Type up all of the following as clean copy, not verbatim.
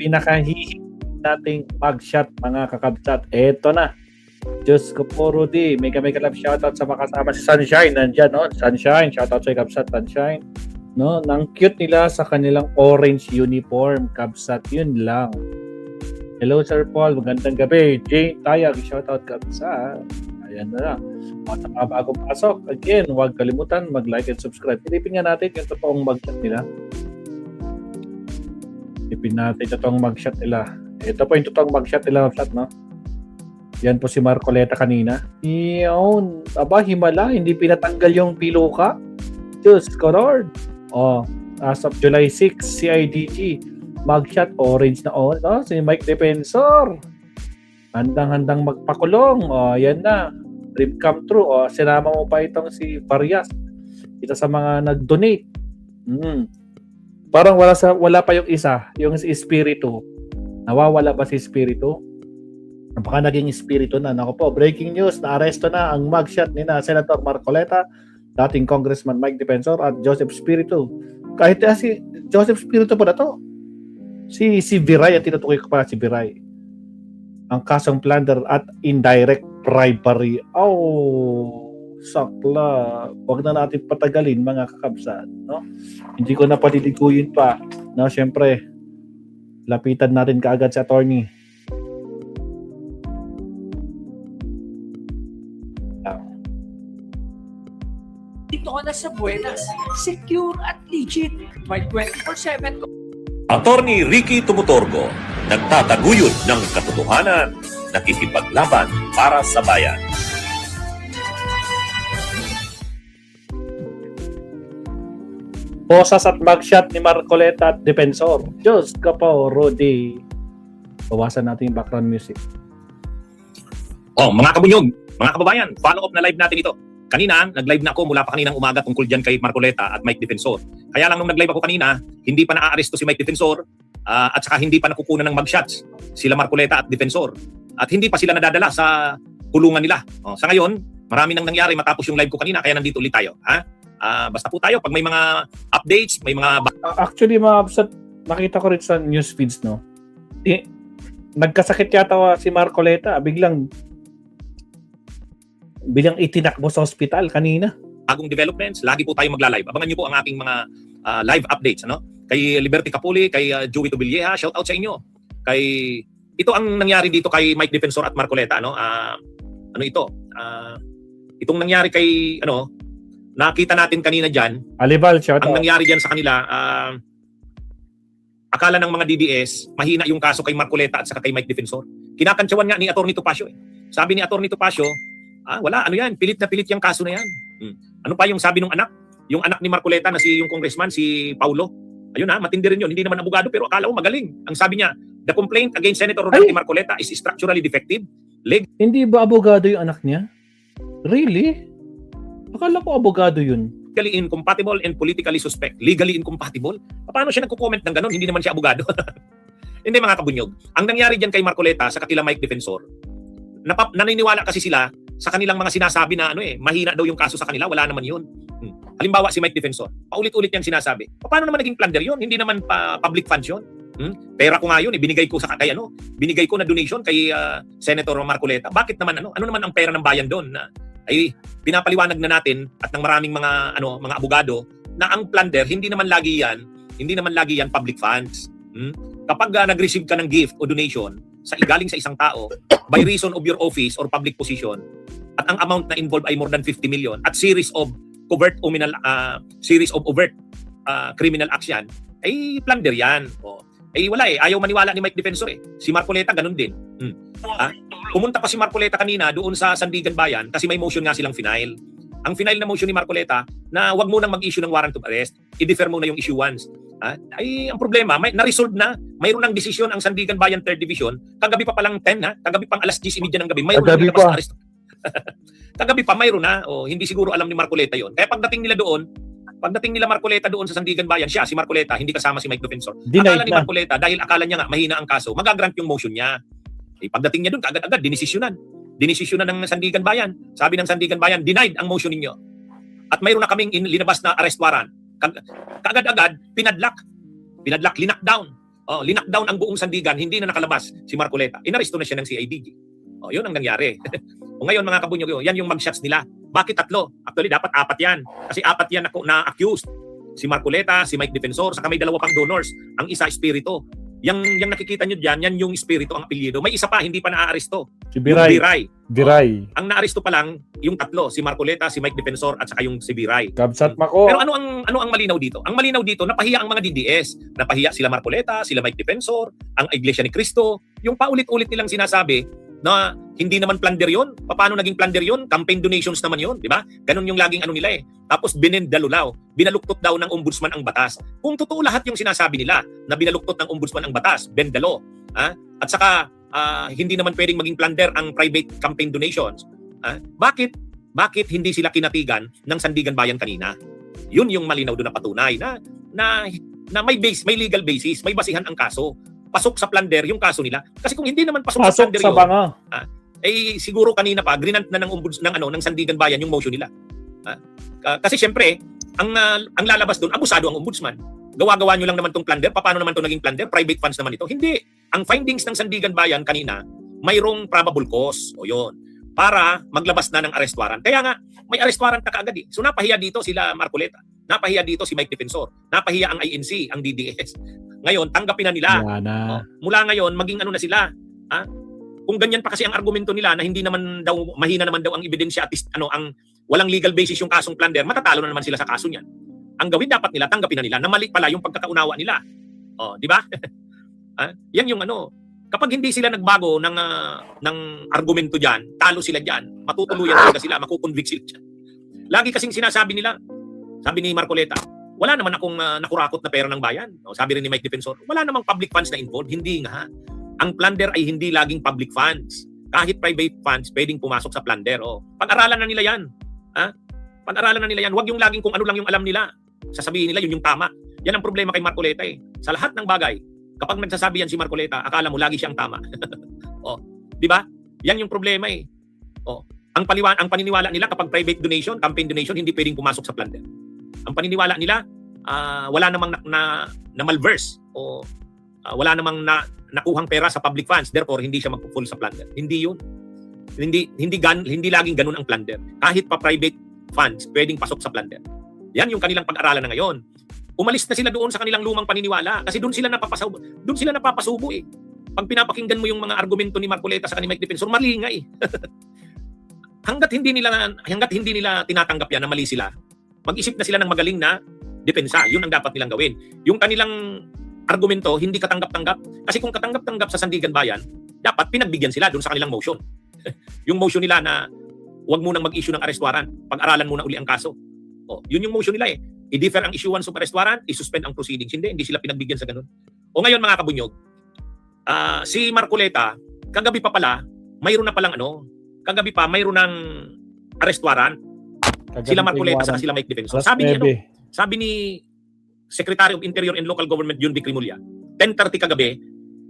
pinakahihingi nating mugshot mga kakabsat. Eto na. Diyos ko po, Rudy. Mega love shoutout sa makasama si Sunshine. Nandyan, no? Sunshine. Shoutout sa kabsat, Sunshine. No? Nang cute nila sa kanilang orange uniform. Kabsat, yun lang. Hello, Sir Paul. Magandang gabi. Jane Tayag. Shoutout, kabsat. Ayan na lang. At bago pasok, again, huwag kalimutan mag-like and subscribe. Pilipin nga natin yung totoong mugshot nila. Pilipin natin yung totoong mugshot nila. Ito po yung totoong mugshot nila, no? Yan po si Marcoleta kanina. Yun. Aba, himala. Hindi pinatanggal yung piluka. Diyos ko, Lord. Oh, as of July 6, CIDG. Mugshot, orange na orange. Oh, si Mike Defensor. Handang-handang magpakulong. Oh, yan na. Dream come true. Oh, sinama mo pa itong si Varias. Ito sa mga nag-donate. Parang wala pa yung isa. Yung si Espiritu. Nawawala ba si Espiritu? Baka naging espiritu na. Naku po, breaking news, naaresto na ang mugshot ni na Senator Marcoleta, dating Congressman Mike Defensor at Joseph Espiritu. Kahit si Joseph Espiritu pa na to. Si Viray, at tinutukoy ko pa si Viray. Ang kasong plunder at indirect bribery. Oh, sakla. Huwag na natin patagalin mga kakabsat. No? Hindi ko na paliliguyin pa. No, syempre, lapitan natin kaagad si attorney. Dito ka na sa Buenas. Secure at legit. May 24/7. Attorney Ricky Tumutorgo, nagtataguyod ng katotohanan, nakikipaglaban para sa bayan. Bosas at mugshot ni Marcoleta at Defensor. Diyos ka po, Rudy. Bawasan natin yung background music. Oh, mga kabunyog, mga kababayan, follow up na live natin ito. Kanina, nag-live na ako mula pa kaninang umaga tungkol dyan kay Marcoleta at Mike Defensor. Kaya lang nung nag-live ako kanina, hindi pa naaaresto si Mike Defensor at saka hindi pa nakukunan ng mugshots sila Marcoleta at Defensor. At hindi pa sila nadadala sa kulungan nila. Oh, sa ngayon, marami nang nangyari matapos yung live ko kanina, kaya nandito ulit tayo. Ha? Basta po tayo, pag may mga updates, may mga... Actually, mga absat, nakita ko rin sa news feeds, no? Nagkasakit yata si Marcoleta, biglang itinakbo sa ospital kanina. Bagong developments, lagi po tayo magla-live. Abangan niyo po ang aking mga live updates, ano? Kay Liberty Capuli, kay Joey Tobilleja, shout out sa inyo. Ito ang nangyari dito kay Mike Defensor at Marcoleta, no? Itong nangyari kay nakita natin kanina diyan. Alibal, shout out. Ang nangyari diyan sa kanila, akala ng mga DDS, mahina yung kaso kay Marcoleta at saka kay Mike Defensor. Kinakantsawan nga ni Atty. Topacio. Sabi ni Atty. Topacio, wala, pilit na pilit yung kaso na yan. Ano pa yung sabi ng anak? Yung anak ni Marcoleta na yung congressman, si Paulo. Ayun matindi rin yun. Hindi naman abogado pero akala ko magaling. Ang sabi niya, the complaint against Senator Rodante Marcoleta is structurally defective. Hindi ba abogado yung anak niya? Really? Akala ko abogado yun. Legally incompatible and politically suspect. Legally incompatible? Paano siya nagko-comment ng ganun? Hindi naman siya abogado. Hindi mga kabunyog. Ang nangyari dyan kay Marcoleta sa kakila Mike Defensor, naniniwala kasi sila sa kanilang mga sinasabi na mahina daw yung kaso sa kanila, wala naman yun. Halimbawa si Mike Defensor, paulit-ulit niyang sinasabi. Paano naman naging plunder yun? Hindi naman public funds yun. Pera ko nga yun, binigay ko sa binigay ko na donation kay Senator Marcoleta. Bakit naman ano naman ang pera ng bayan doon na ay pinapaliwanag na natin at ng maraming mga mga abogado na ang plunder hindi naman lagi yan public funds. Kapag nag-receive ka ng gift o donation galing sa isang tao by reason of your office or public position at ang amount na involved ay more than 50 million at series of overt criminal action ay plunder yan. Wala ayaw maniwala ni Mike Defensor Si Marcoleta ganun din. Pumunta pa si Marcoleta kanina doon sa Sandigan Bayan kasi may motion nga silang final. Ang final na motion ni Marcoleta na wag mo nang mag-issue ng warrant of arrest, i-defer mo na yung issuance. Ang problema, na-resolve na. Mayroon ng desisyon ang Sandigan Bayan 3rd Division. Kagabi pa palang 10, kagabi pang alas 10:30 ng gabi. Mayroon na nilabas na arrest. Kagabi pa, mayroon na. Hindi siguro alam ni Marcoleta yon. Kaya pagdating nila Marcoleta doon sa Sandigan Bayan, si Marcoleta, hindi kasama si Mike Defensor. Akala ni Marcoleta, dahil akala niya nga mahina ang kaso, magagrant yung motion niya. Pagdating niya doon, kaagad-agad, dinesisyonan ng Sandigan Bayan. Sabi ng Sandigan Bayan, denied ang motion ninyo. At mayroon na kaming linabas na arrest warrant. Kaagad-agad, pinadlock, linock down. Linakdown ang buong sandigan, hindi na nakalabas si Marcoleta. Inaresto na siya ng CIDG. Yun ang nangyari. O ngayon mga kabunyog, yan yung mugshots nila. Bakit 3? Actually, dapat 4 yan. Kasi 4 yan na-accused. Si Marcoleta, si Mike Defensor, saka may 2 pang donors. Ang isa, Espiritu. Yung nakikita nyo dyan, yan yung Espiritu ang apelyido. May isa pa, hindi pa naaaresto. Si Yung Biray. Biray. Ang naaresto pa lang, yung 3, si Marcoleta, si Mike Defensor, at saka yung si Biray. Kabsat Mako. Pero ano ang malinaw dito? Ang malinaw dito, napahiya ang mga DDS. Napahiya sila Marcoleta, sila Mike Defensor, ang Iglesia ni Cristo. Yung paulit-ulit nilang sinasabi na hindi naman plunder yun. Paano naging plunder yun? Campaign donations naman yun, di ba? Ganun yung laging ano nila eh. Tapos binendalulaw, binaluktot daw ng ombudsman ang batas. Kung totoo lahat yung sinasabi nila na binaluktot ng ombudsman ang batas, bendalo. At saka hindi naman pwedeng maging plunder ang private campaign donations. Bakit hindi sila kinatigan ng Sandigan Bayan kanina? Yun yung malinaw doon na patunay na may legal basis, may basihan ang kaso. Pasok sa plunder yung kaso nila. Kasi kung hindi naman pasok sa plunder sa yun, banga. siguro kanina pa grinant na ng ng Sandigan Bayan yung motion nila. Kasi syempre, ang lalabas doon, abusado ang ombudsman. Gawa-gawa nyo lang naman tong plunder. Paano naman to naging plunder? Private funds naman ito. Hindi. Ang findings ng Sandigan Bayan kanina, mayroong probable cause. O yun. Para maglabas na ng arrest warrant. Kaya nga, may arrest warrant na kaagad eh. So napahiya dito sila Marcoleta. Napahiya dito si Mike Defensor. Napahiya ang INC, ang DDS. Ngayon, tanggapin na nila. Mula ngayon, maging ano na sila. Kung ganyan pa kasi ang argumento nila na hindi naman daw, mahina naman daw ang ebidensya at ang walang legal basis yung kasong plunder, matatalo na naman sila sa kaso niyan. Ang gawin dapat nila, tanggapin na nila na mali pala yung pagkakaunawa nila. Di ba? Yan yung kapag hindi sila nagbago ng argumento diyan, talo sila diyan, matutuluyan talaga sila, makukonvict sila diyan. Lagi kasing sinasabi nila, sabi ni Marcoleta, wala naman akong nakurakot na pera ng bayan. Sabi rin ni Mike Defensor, wala namang public funds na involved. Hindi nga. Ang plunder ay hindi laging public funds. Kahit private funds, pwedeng pumasok sa plunder. Pag-aralan na nila yan. Pag-aralan na nila yan. Huwag yung laging kung ano lang yung alam nila. Sasabihin nila, yun yung tama. Yan ang problema kay Marcoleta eh. Sa lahat ng bagay, kapag nagsasabi yan si Marcoleta, akala mo lagi siyang tama. Di ba? Yan yung problema eh. Ang paniniwala nila kapag private donation, campaign donation, hindi pwedeng pumasok sa plunder. Ang paniniwala nila, wala namang na malverse o wala namang nakuhang pera sa public funds, therefore hindi siya magpo-fall sa plunder. Hindi yun. Hindi laging ganun ang plunder. Kahit pa private funds, pwedeng pasok sa plunder. Yan yung kanilang pag-aralan na ngayon. Umalis na sila doon sa kanilang lumang paniniwala kasi doon sila napapasubo eh. Pag pinapakinggan mo yung mga argumento ni Marcoleta sa kanila Mike Defensor, mali nga eh. hanggat hindi nila tinatanggap yan na mali sila, mag-isip na sila ng magaling na depensa. Yun ang dapat nilang gawin. Yung kanilang argumento, hindi katanggap-tanggap. Kasi kung katanggap-tanggap sa Sandigan Bayan, dapat pinagbigyan sila doon sa kanilang motion. Yung motion nila na huwag munang mag-issue ng arrest warrant, pag-aralan muna uli ang kaso. Yun yung motion nila eh. I-defer ang issuance of arrest warrant, i-suspend ang proceedings. Hindi sila pinagbigyan sa ganun. Ngayon mga kabunyog, si Marcoleta, kagabi pa pala, mayroon na palang kagabi pa mayroon ng arrest warrant. Sila Marcoleta sa sila Mike Defensor. Sabi ni Secretary of Interior and Local Government Jun Vic Rimulya, 10:30 kagabi,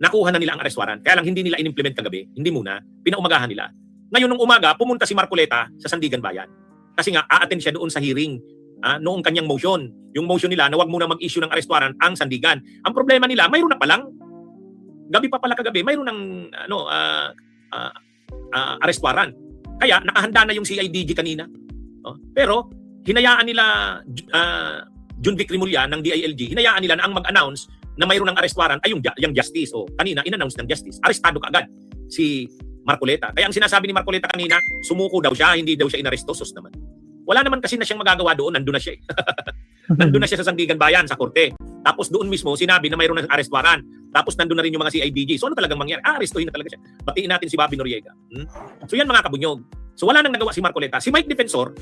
nakuha na nila ang arrest warrant. Kaya lang hindi nila in-implement kagabi. Hindi muna. Pinaumagahan nila. Ngayon nung umaga, pumunta si Marcoleta sa Sandigan Bayan. Kasi nga, a-attend siya doon sa hearing noong kanyang motion. Yung motion nila na wag muna mag-issue ng arrest warrant ang Sandigan. Ang problema nila, mayroon na palang, gabi pa pala kagabi, mayroon ng arrest warrant. Kaya nakahanda na yung CIDG kanina. Pero hinayaan nila Jun Vic Rimulya ng DILG, hinayaan nila na ang mag-announce na mayroon ng arrest warrant ay yung justice. Kanina in-announce ng justice. Arestado kaagad si Marcoleta. Kaya ang sinasabi ni Marcoleta kanina, sumuko daw siya, hindi daw siya inaresto. Sus naman. Wala naman kasi na siyang magagawa doon, nandun na siya eh. Nandun na siya sa Sandigan Bayan, sa korte. Tapos doon mismo sinabi na mayroon ng arrest warrant. Tapos nandun na rin yung mga CIDG. So ano talagang mangyari? Arestuhin na talaga siya. Batiin natin si Bobby Noriega. So yan mga kabunyog. So wala nang nagawa si Marcoleta. Si Mike Defensor,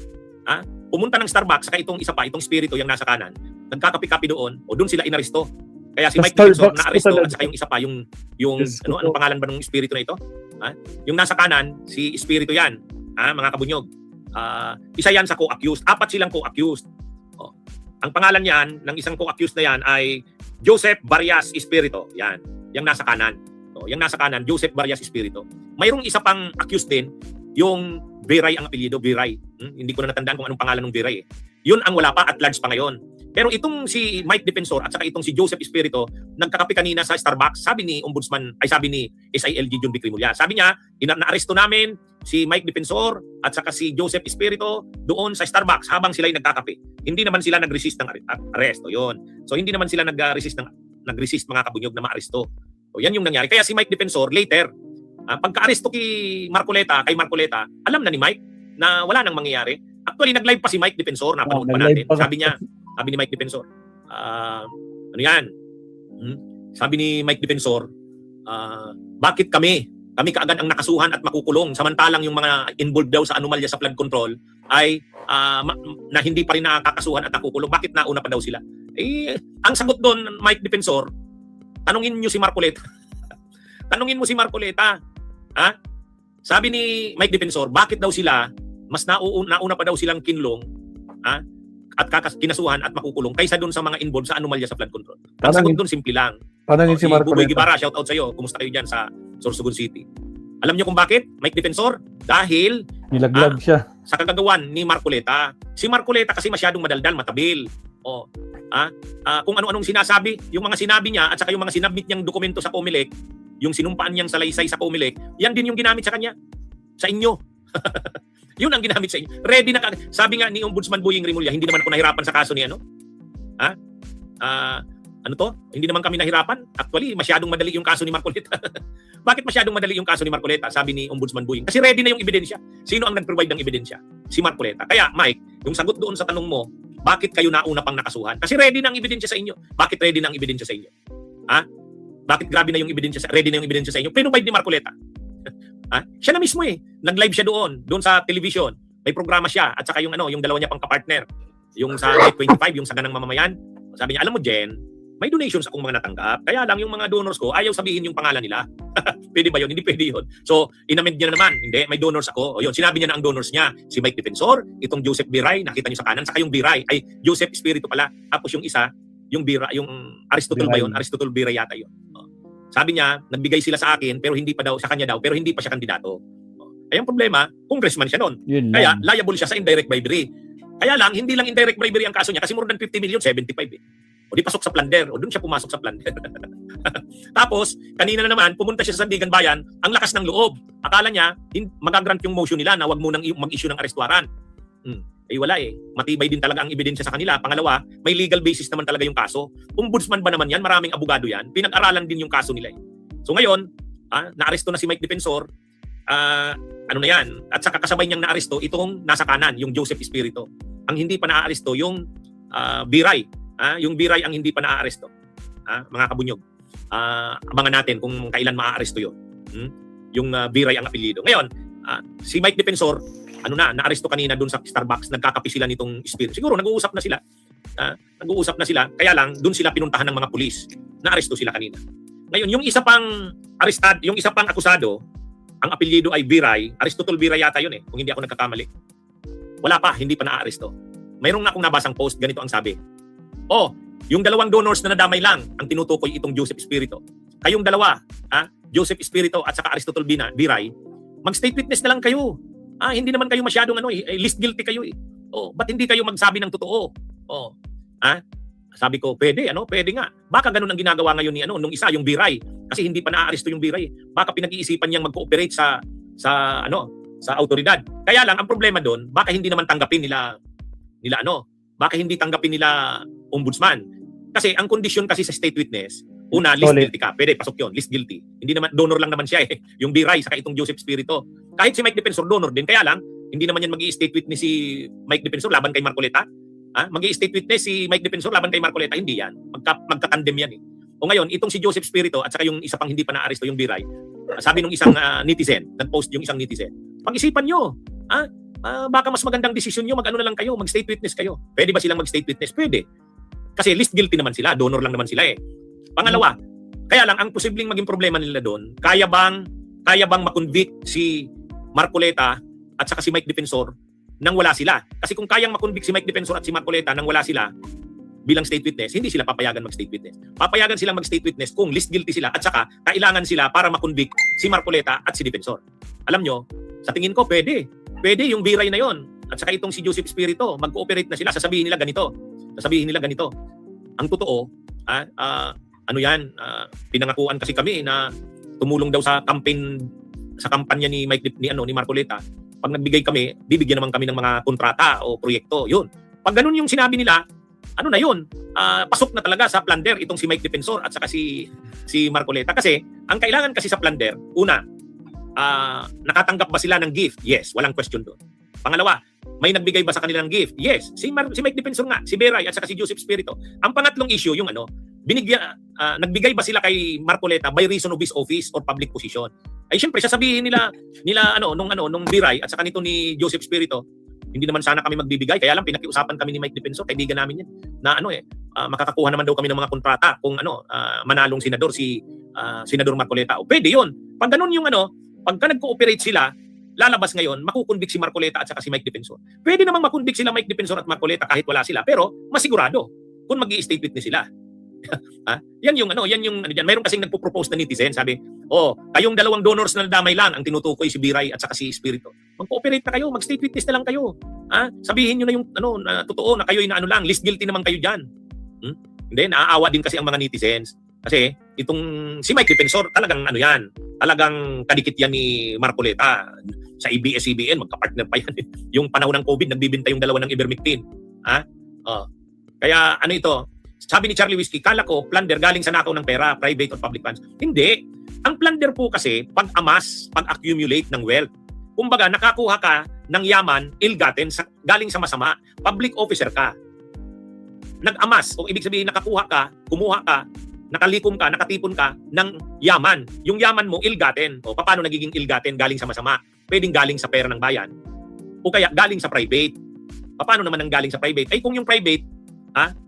pumunta ng Starbucks, saka itong Espiritu yung nasa kanan, nagkakapi-kapi doon, o doon sila inaresto. Kaya si Mike Defensor na-aresto at saka yung isa pa, yung anong pangalan ba ng Espiritu na ito? Yung nasa kanan, si Espiritu yan, mga kabunyog. Isa yan sa co-accused. 4 silang co-accused. Ang pangalan yan, ng isang co-accused na yan ay Joseph Barrias Espiritu. Yan. Yung nasa kanan. Yung nasa kanan, Joseph Barrias Espiritu. Mayroong isa pang accused din, yung Biray ang apelyido, Biray. Hindi ko na natandaan kung anong pangalan ng Biray eh. Yun ang wala pa at large pa ngayon. Pero itong si Mike Defensor at saka itong si Joseph Espiritu, nagkakape kanina sa Starbucks, sabi ni sabi ni SILG John Vic Rimulya. Sabi niya, na-aresto namin si Mike Defensor at saka si Joseph Espiritu doon sa Starbucks habang sila'y nagkakape. Hindi naman sila nag-resist ng aresto. Yun. So hindi naman sila nag-resist mga kabunyog na maaresto. So yan yung nangyari. Kaya si Mike Defensor later, pagka-aresto kay Marcoleta, alam na ni Mike na wala nang mangyayari. Actually, nag-live pa si Mike Defensor, napanood pa natin. Sabi ni Mike Defensor, ano yan? Sabi ni Mike Defensor, bakit kami kaagad ang nakasuhan at makukulong samantalang yung mga involved daw sa anomalya sa flood control ay na hindi pa rin nakakasuhan at nakukulong. Bakit nauna pa daw sila? Ang sagot doon, Mike Defensor, tanungin niyo si Marcoleta. Tanungin mo si Marcoleta. Ha? Sabi ni Mike Defensor, bakit daw sila mas nauna pa daw silang kinlong, at kinasuhan at makukulong kaysa doon sa mga involved sa anomalya sa flood control. Ang sagot doon simple lang. Tanungin si Buboy Marcoleta. Guevara, shout out sa iyo. Kumusta kayo diyan sa Sorsogon City? Alam niyo kung bakit? Mike Defensor, dahil Nilaglag siya. sa kagagawan ni Marcoleta. Si Marcoleta kasi masyadong madaldal, matabil. Kung ano-anong sinasabi, yung mga sinabi niya at saka yung mga sinabmit niyang dokumento sa COMELEC, yung sinumpaan niyang salaysay sa COMELEC, yan din yung ginamit sa kanya. Sa inyo. Yun ang ginamit sa inyo. Ready na sabi nga ni Ombudsman Boying Rimulya, hindi naman ako nahirapan sa kaso ni ano? Ano to? Hindi naman kami nahirapan. Actually, masyadong madali yung kaso ni Marcoleta. Bakit masyadong madali yung kaso ni Marcoleta? Sabi ni Ombudsman Boying. Kasi ready na yung ebidensya. Sino ang nag-provide ng ebidensya? Si Marcoleta. Kaya, Mike, yung sagot doon sa tanong mo, bakit kayo nauna pang nakasuhan? Kasi ready na ang ebidensya sa inyo. Bakit ready na ang ebidensya sa inyo? Bakit grabe na yung ebidensya ready na yung ebidensya sa inyo? Pinrovide ni Marcoleta. Siya na mismo nag-live siya doon sa television. May programa siya at saka yung dalawa niya pang kapartner. Yung sa Net 25, yung Saganang Mamamayan. Sabi niya, alam mo Jen, may donations akong mga natanggap. Kaya lang yung mga donors ko, ayaw sabihin yung pangalan nila. Pwede ba yun? Hindi pwede yun. So, inamend niya na naman. Hindi, may donors ako. O yun, sinabi niya na ang donors niya. Si Mike Defensor, itong Joseph Biray, nakita niyo sa kanan, saka yung Biray, ay Joseph Espiritu pala. Tapos yung isa, yung Biray, yung Aristotle ba yun? Aristotle Biray yata yun. Sabi niya, nagbigay sila sa akin pero hindi pa daw sa kanya daw pero hindi pa siya kandidato. Ay ang problema, congressman siya noon. Kaya liable siya sa indirect bribery. Kaya lang hindi lang indirect bribery ang kaso niya kasi more than 50 million, 75 O di pasok sa plunder, o doon siya pumasok sa plunder. Tapos, kanina na naman pumunta siya sa Sandigan Bayan, ang lakas ng loob. Akala niya magagrant yung motion nila na wag mo nang mag-issue ng arrest warrant. Wala matibay din talaga ang ebidensya sa kanila. Pangalawa, may legal basis naman talaga yung kaso. Ombudsman ba naman yan? Maraming abogado yan. Pinag-aralan din yung kaso nila. So ngayon, naaresto na si Mike Defensor. Ano na yan? At saka kasabay niyang naaresto itong nasa kanan, yung Joseph Espiritu. Ang hindi pa naaaresto, yung Biray. Yung Biray ang hindi pa naaaresto. Mga kabunyog. Abangan natin kung kailan maaaresto yun. Yung Biray ang apelyido. Ngayon, si Mike Defensor, naaresto kanina doon sa Starbucks, nagkakape sila nitong Espiritu. Siguro nag-uusap na sila. Kaya lang doon sila pinuntahan ng mga pulis. Naaresto sila kanina. Ngayon, yung isa pang akusado, ang apelyido ay Biray, Aristotle Biray yata yun kung hindi ako nagkakamali. Wala pa, hindi pa naaaresto. Mayroong na akong nabasang post, ganito ang sabi. Yung dalawang donors na nadamay lang ang tinutukoy itong Joseph Espiritu. Kayong dalawa, Joseph Espiritu at saka Aristotle Biray, mag-state witness na lang kayo. Hindi naman kayo masyadong list guilty kayo ba't hindi kayo magsabi ng totoo? Sabi ko, pwede nga. Baka ganun ang ginagawa ngayon ni nung isa, yung Biray. Kasi hindi pa naaaresto yung Biray. Baka pinag-iisipan niyang mag-cooperate sa autoridad. Kaya lang ang problema doon, baka hindi naman tanggapin nila baka hindi tanggapin nila ombudsman. Kasi ang kondisyon kasi sa state witness, una, list guilty ka. Pwede, pasok yun, list guilty. Hindi naman, donor lang naman siya yung Biray, saka itong Joseph Espiritu. Kahit si Mike Defensor, donor din. Kaya lang, hindi naman yan mag-i-state witness si Mike Defensor laban kay Marcoleta. Mag-i-state witness si Mike Defensor laban kay Marcoleta. Hindi yan. Magkatandem yan O ngayon, itong si Joseph Espiritu at saka yung isa pang hindi pa naaresto, yung Biray, sabi nung isang netizen, nag-post yung isang netizen, pag-isipan nyo, baka mas magandang desisyon nyo, mag-ano na lang kayo, mag-state witness kayo. Pwede ba silang mag-state witness? Pwede. Kasi list guilty naman sila, donor lang naman sila Pangalawa, kaya lang ang posibleng maging problema nila doon, kaya bang makonvict si Marcoleta at saka si Mike Defensor nang wala sila? Kasi kung kayang makonvict si Mike Defensor at si Marcoleta nang wala sila bilang state witness, hindi sila papayagan mag-state witness. Papayagan silang mag-state witness kung list guilty sila at saka kailangan sila para makonvict si Marcoleta at si Defensor. Alam nyo, sa tingin ko pwede yung Biray na yon at saka itong si Joseph Espiritu, mag-cooperate na sila, sasabihin nila ganito. Sabihin nila ganito. Ang totoo, ano yan, pinangakuan kasi kami na tumulong daw sa campaign, sa kampanya ni ni Marcoleta. Pag nagbigay kami, bibigyan naman kami ng mga kontrata o proyekto. Yun. Pag ganun yung sinabi nila, ano na yun, pasok na talaga sa plunder itong si Mike Defensor at saka si Marcoleta. Kasi, ang kailangan kasi sa plunder, una, nakatanggap ba sila ng gift? Yes, walang question doon. Pangalawa, may nagbigay ba sa kanilang gift? Yes, si Mike Defensor nga, si Beray at saka si Joseph Espiritu. Ang pangatlong issue, yung nagbigay ba sila kay Marcoleta by reason of his office or public position? Ay syempre, sasabihin nila nung Beray at saka nito ni Joseph Espiritu, hindi naman sana kami magbibigay, kaya lang pinakiusapan kami ni Mike Defensor, kaibigan namin yan, na makakakuha naman daw kami ng mga kontrata kung manalong senador si Senador Marcoleta. O pwede yun. Pag ganun yung pagka nag-cooperate sila, lalabas ngayon, makukonvict si Marcoleta at saka si Mike Defensor. Pwede namang makonvict sila Mike Defensor at Marcoleta kahit wala sila, pero masigurado kung mag-i-state witness sila. Yan yung diyan. Mayroon kasing nagpo-propose na netizen, sabi, kayong dalawang donors na nadamay lang ang tinutukoy si Beray at saka si Espiritu. Mag-cooperate na kayo, mag-state witness na lang kayo. Sabihin niyo na yung na totoo na kayo ay lang, list guilty naman kayo diyan. Hindi, naaawa din kasi ang mga netizens. Kasi itong si Mike Defensor talagang talagang kadikit yan ni Marcoleta. Sa ABS-CBN, magka-partner pa yan. Yung panahon ng COVID, nagbibenta yung dalawa ng ivermectin. Kaya ito, sabi ni Charlie Whiskey, kala ko plunder galing sa nakaw ng pera, private or public funds. Hindi. Ang plunder po kasi pag-amas, pag-accumulate ng wealth. Kumbaga, nakakuha ka ng yaman, ill-gotten, galing sa masama. Public officer ka. Nag-amas, o ibig sabihin kumuha ka, nakalikom ka, nakatipon ka ng yaman. Yung yaman mo, ill-gotten. O paano nagiging ill-gotten galing sa masama? Pwedeng galing sa pera ng bayan. O kaya galing sa private. Paano naman ang galing sa private? Ay kung yung private,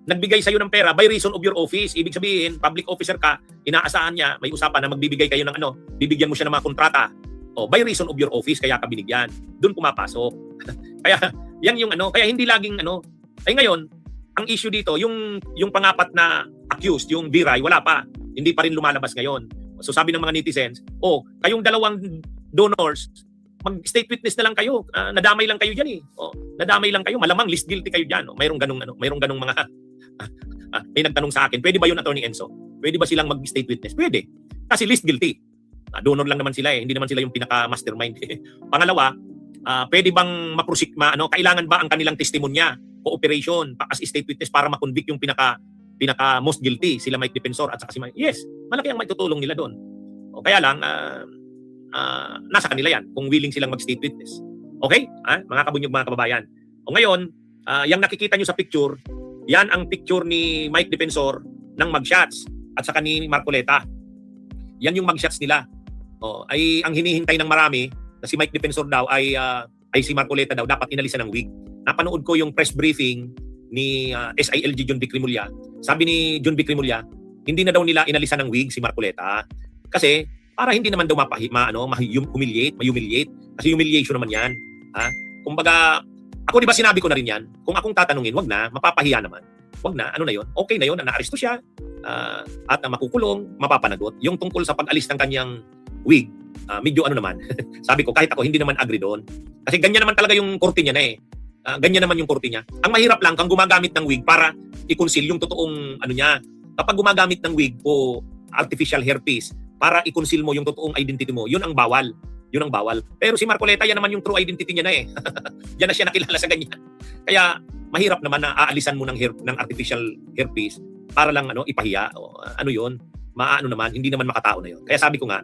nagbigay sa'yo ng pera by reason of your office. Ibig sabihin, public officer ka, inaasahan niya, may usapan na magbibigay kayo ng bibigyan mo siya ng mga kontrata. O by reason of your office, kaya ka binigyan. Doon pumapasok. Kaya, yan yung kaya hindi laging Ay ngayon, ang issue dito, yung pangapat na accused, yung Beray, wala pa. Hindi pa rin lumalabas ngayon. So sabi ng mga netizens, kayong dalawang donors, mag-state witness na lang kayo. Nadamay lang kayo diyan eh. Nadamay lang kayo. Malamang list guilty kayo diyan. Mayroong ganung mga may nagtanong sa akin, pwede ba 'yun, Attorney Enzo? Pwede ba silang mag-state witness? Pwede. Kasi list guilty. Donor lang naman sila eh. Hindi naman sila yung pinaka-mastermind. Pangalawa, pwede bang ma-proceed kailangan ba ang kanilang testimonya, cooperation, as state witness para ma-convict yung pinaka most guilty, sila Mike Defensor at saka si Mike. Yes, malaki ang maitutulong nila doon. Kaya lang nasa kanila yan kung willing silang mag-state witness. Okay? Mga kabunyog, mga kababayan. Ngayon, yung nakikita nyo sa picture, yan ang picture ni Mike Defensor ng mugshots at saka ni Marcoleta. Yan yung mugshots nila. Ay ang hinihintay ng marami na si Mike Defensor daw ay si Marcoleta daw dapat inalisan ng wig. Napanood ko yung press briefing ni SILG John B. Crimolia. Sabi ni John B. Crimolia, hindi na daw nila inalisan ng wig si Marcoleta kasi para hindi naman daw humiliate. Kasi humiliation naman yan. Kumbaga, ako di ba sinabi ko na rin yan, kung akong tatanungin, wag na, mapapahiya naman. Wag na, yun? Okay na yun, naaresto siya, at makukulong, mapapanagot. Yung tungkol sa pag-alis ng kanyang wig, medyo naman. Sabi ko, kahit ako, hindi naman agree doon. Kasi ganyan naman talaga yung korte niya na eh. Ganyan naman yung korte niya. Ang mahirap lang, kung gumagamit ng wig para i-conceal yung totoong niya. Kapag gumagamit ng wig o artificial hairpiece, para i-conceal mo yung totoong identity mo, yun ang bawal. Pero si Marcoleta, yan naman yung true identity niya na eh. Yan na siya nakilala sa ganyan. Kaya mahirap naman na aalisan mo ng artificial hairpiece para lang ipahiya. Yun? Naman, hindi naman makatao na yun. Kaya sabi ko nga,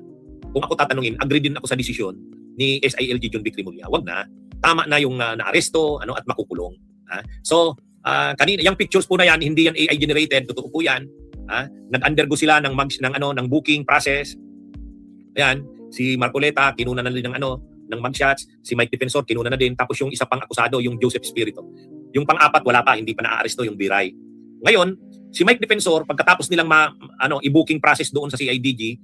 kung ako tatanungin, agree din ako sa desisyon ni SILG John B. Crimolia. Wag na. Tama na yung naaresto at makukulong. So, kanina, yung pictures po na yan, hindi yan AI generated, totoo po yan. Nag-undergo sila ng booking process. Ayan, si Marcoleta kinuna na din ng mugshots, si Mike Defensor kinuna na din, tapos yung isa pang akusado, yung Joseph Espiritu. Yung pang-apat wala pa, hindi pa naaaresto yung Beray. Ngayon, si Mike Defensor pagkatapos nilang i-booking process doon sa CIDG,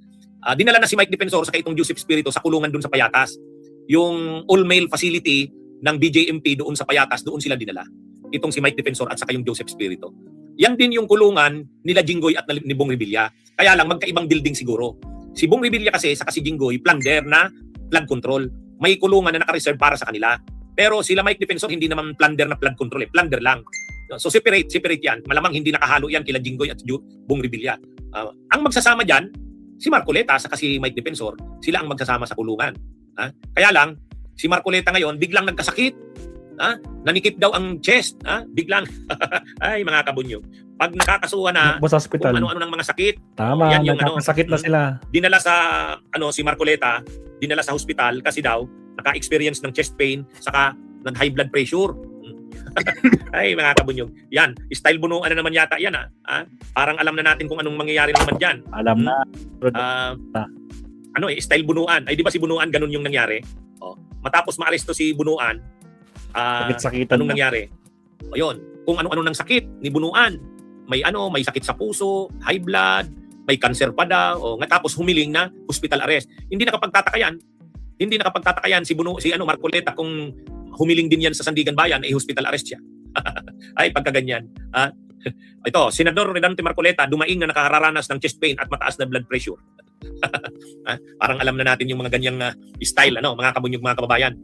dinala na si Mike Defensor sa itong Joseph Espiritu sa kulungan doon sa Payatas. Yung all-male facility ng BJMP doon sa Payatas, doon sila dinala. Itong si Mike Defensor at saka yung Joseph Espiritu. Yan din yung kulungan nila Jinggoy at ni Bong Revilla. Kaya lang, magkaibang building siguro. Si Bong Revilla kasi, saka si Jinggoy, plunder na flood control. May kulungan na naka-reserve para sa kanila. Pero sila Mike Defensor, hindi naman plunder na flood control. Plunder lang. So separate yan. Malamang hindi nakahalo yan kila Jinggoy at Bong Revilla. Ang magsasama diyan si Marcoleta saka si Mike Defensor, sila ang magsasama sa kulungan. Kaya lang si Marcoleta ngayon biglang nagkasakit. Nanikip daw ang chest, biglang. Ay mga kabunyog. Pag nakakasuhan na Sa hospital. kung ano-ano ng mga sakit, Tama, yan yung nagkakasakit na sila. dinala sa si Marcoleta, dinala sa hospital kasi daw naka-experience ng chest pain saka nag-high blood pressure. Ay mga kabunyog. Yan, style bunuan na naman yata yan Parang alam na natin kung anong mangyayari naman diyan. Alam na. Style bunuan. Ay di ba si Bunuan ganun yung nangyari? Matapos maaresto si Bunuan, Sakit-sakitan anong nangyari? Ayun, kung ano-ano ng sakit ni Bunuan. May sakit sa puso, high blood, may cancer pa daw, tapos humiling na hospital arrest. Hindi nakapagtataka yan si Marcoleta kung humiling din yan sa Sandigan Bayan, hospital arrest siya. Ay, pagkaganyan. Ito, Senador Redante Marcoleta, dumaing na nakararanas ng chest pain at mataas na blood pressure. Parang alam na natin yung mga ganyang style, mga kabunyog, mga kababayan.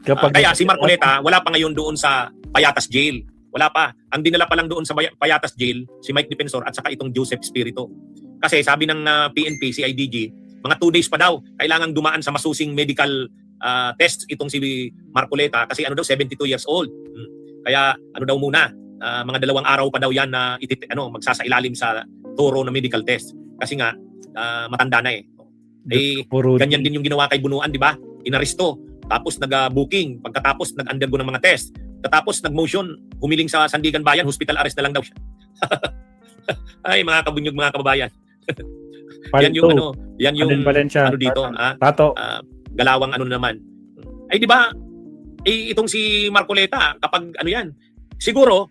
Kaya si Marcoleta, wala pa ngayon doon sa Payatas Jail. Wala pa. Ang dinala pa lang doon sa Payatas Jail, si Mike Defensor at saka itong Joseph Espiritu. Kasi sabi ng PNP, CIDG, mga 2 days pa daw, kailangang dumaan sa masusing medical tests itong si Marcoleta kasi 72 years old. Kaya daw muna, mga 2 araw pa daw yan na magsasailalim sa thorough na medical test. Kasi nga, matanda na ganyan din yung ginawa kay Bunuan, di ba? Inaresto, tapos nag-booking, pagkatapos nag-undergo ng mga test, tapos nag-motion, humiling sa Sandigan Bayan, hospital arrest na lang daw siya. Ay, mga kabunyog, mga kababayan. Yan yung dito, Tato. galawang naman. Ay, di ba? Itong si Marcoleta, kapag siguro,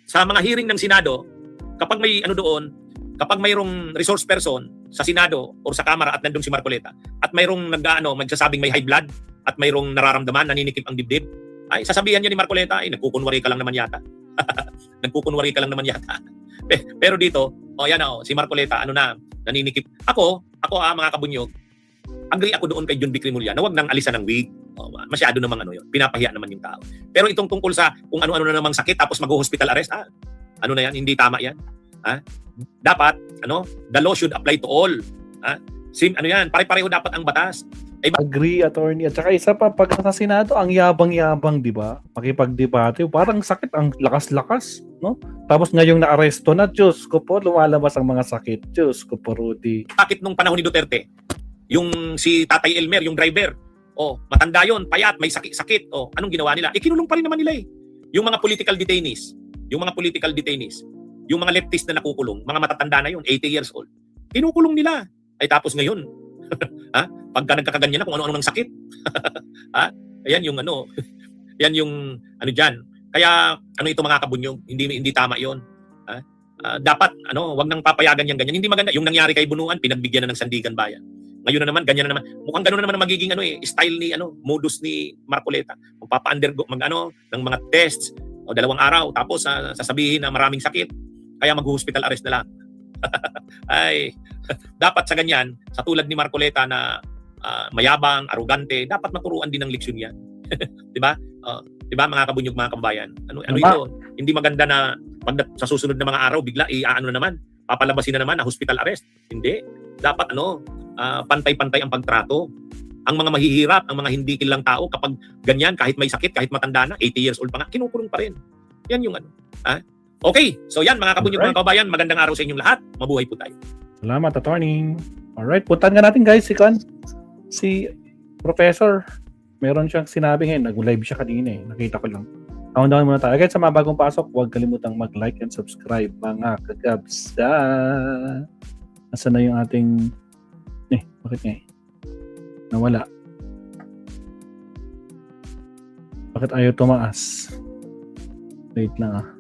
sa mga hearing ng Senado, kapag may doon, kapag mayroong resource person sa Senado or sa Kamara at nandun si Marcoleta, at mayroong magsasabing may high blood, at mayroong nararamdaman, naninikip ang dibdib, ay, sasabihan niya ni Marcoleta, nagkukunwari ka lang naman yata. Nagkukunwari ka lang naman yata. Pero dito, si Marcoleta, naninikip. Ako, mga kabunyog, agree ako doon kay John B. Cremulya na wag nang alisan ng wig. Masyado namang yun. Pinapahiya naman yung tao. Pero itong tungkol sa kung ano-ano na namang sakit tapos mag-hospital arrest, na yan? Hindi tama yan. Dapat, the law should apply to all. Pare-pareho dapat ang batas. Agree, attorney. At saka isa pa, pag sa Senado, ang yabang-yabang, di ba? Makipagdebate, parang sakit, ang lakas-lakas, no? Tapos ngayong naaresto na, Diyos ko po, lumalabas ang mga sakit. Diyos ko po, Rudy. Bakit nung panahon ni Duterte, yung si Tatay Elmer, yung driver, matanda yon, payat, may sakit, anong ginawa nila? Kinulong pa rin naman nila Yung mga political detainees, yung mga leftist na nakukulong, mga matatanda na yun, 80 years old, kinukulong nila. Ay tapos ngayon, pagka nagkakaganyan na kung ano-ano ng sakit. Ayan yung yan yung diyan. Kaya ito mga kabunyog, hindi tama 'yon. Dapat wag nang papayagan yang ganyan. Hindi maganda yung nangyari kay Bunuan, pinagbigyan na ng Sandigan Bayan. Ngayon na naman ganyan na naman. Mukhang ganoon na naman ang magiging style ni modus ni Marcoleta. Magpapa-undergo ng mga tests o 2 araw tapos sasabihin na maraming sakit. Kaya mag-hospital arrest na lang. Ay, dapat sa ganyan, sa tulad ni Marcoleta na mayabang, arugante, dapat maturuan din ng leksyon yan. 'Di ba? 'Di ba mga kabunyog, mga kabayan? Ito? Hindi maganda na pag sa susunod na mga araw bigla naman, papalabasin na naman na hospital arrest. Hindi. Dapat pantay-pantay ang pagtrato. Ang mga mahihirap, ang mga hindi kilalang tao kapag ganyan, kahit may sakit, kahit matanda na, 80 years old pa nga, kinukulong pa rin. Yan yung Okay, so yan mga kabunyog, mga kabayan, magandang araw sa inyong lahat. Mabuhay po tayo. Salamat, attorney. Alright, puntahan nga natin guys si Professor. Meron siyang sinabi ngayon, nag-live siya kanina nakita ko lang. Countdown muna tayo. Again, sa mga bagong pasok, huwag kalimutang mag-like and subscribe mga kagabsa. Nasaan na yung ating bakit nawala? Bakit ayaw tumaas? Wait lang